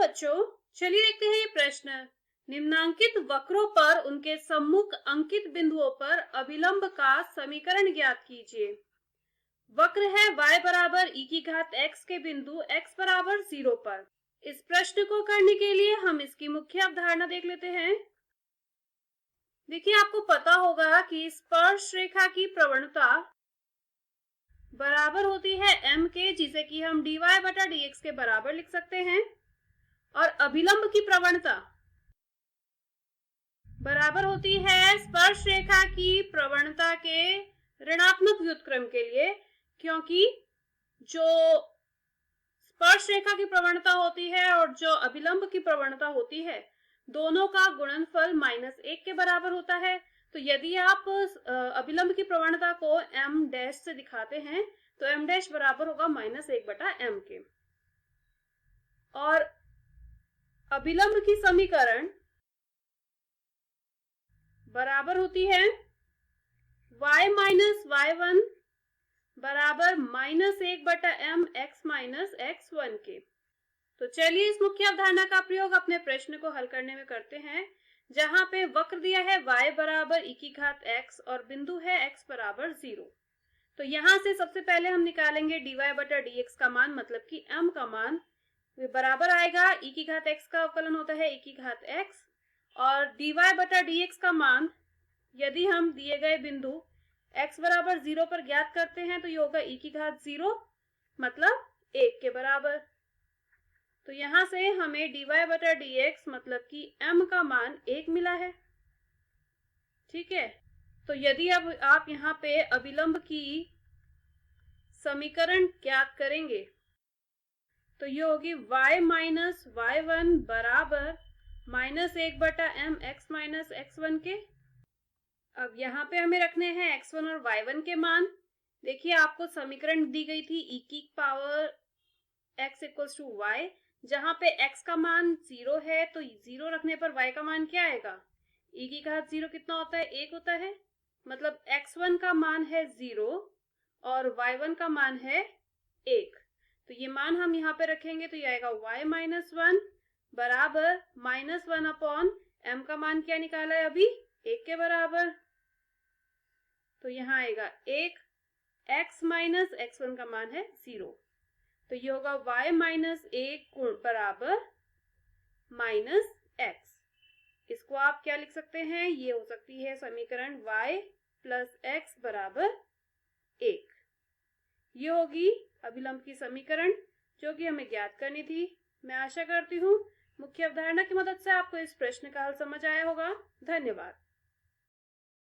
बच्चों, चलिए देखते हैं ये प्रश्न। निम्नांकित वक्रों पर उनके सम्मुख अंकित बिंदुओं पर अभिलंब का समीकरण ज्ञात कीजिए। वक्र है y बराबर e की घात x के बिंदु x बराबर 0 पर। इस प्रश्न को करने के लिए हम इसकी मुख्य अवधारणा देख लेते हैं। देखिए, आपको पता होगा कि स्पर्श रेखा की प्रवणता बराबर होती है m के, जिसे कि हम dy बटा dx के बराबर लिख सकते हैं। और अभिलंब की प्रवणता बराबर होती है स्पर्श रेखा की प्रवणता के ऋणात्मक व्युत्क्रम के लिए, क्योंकि जो स्पर्श रेखा की प्रवणता होती है और जो अभिलंब की प्रवणता होती है, दोनों का गुणनफल -1 के बराबर होता है। तो यदि आप अभिलंब की प्रवणता को m डैश से दिखाते हैं तो m डैश बराबर होगा -1 बटा m के। और अभिलंब की समीकरण बराबर होती है y माइनस y1 बराबर -1 बटा m x माइनस x1 के। तो चलिए इस मुख्य अवधारणा का प्रयोग अपने प्रश्न को हल करने में करते हैं, जहां पे वक्र दिया है y बराबर e की घात x और बिंदु है x बराबर 0। तो यहां से सबसे पहले हम निकालेंगे dy बटा dx का मान, मतलब कि m का मान बराबर आएगा e की घात x का अवकलन होता है e की घात x, और dy बटा dx का मान यदि हम दिए गए बिंदु x बराबर 0 पर ज्ञात करते हैं तो ये होगा e की घात 0 मतलब 1 के बराबर। तो यहां से हमें dy बटा dx मतलब कि m का मान 1 मिला है। ठीक है, तो यदि अब आप यहाँ पे अभिलंब की समीकरण ज्ञात करेंगे तो ये होगी y माइनस y1 बराबर -1 बटा m x माइनस x1 के। अब यहाँ पे हमें रखने हैं x1 और y1 के मान। देखिए, आपको समीकरण दी गई थी e की power x equals to y, जहां पे x का मान 0 है तो 0 रखने पर y का मान क्या आएगा? e की घात 0 कितना होता है? 1 होता है। मतलब x1 का मान है 0 और y1 का मान है 1। तो ये मान हम यहाँ पे रखेंगे तो ये आएगा y माइनस 1 बराबर -1 अपॉन m का मान क्या निकाला है अभी? 1 के बराबर। तो यहाँ आएगा 1, x माइनस x1 का मान है 0, तो ये होगा y माइनस 1 बराबर -x। इसको आप क्या लिख सकते हैं? ये हो सकती है समीकरण y प्लस x बराबर 1। ये होगी अभिलंब की समीकरण जो कि हमें ज्ञात करनी थी। मैं आशा करती हूँ मुख्य अवधारणा की मदद से आपको इस प्रश्न का हल समझ आया होगा। धन्यवाद।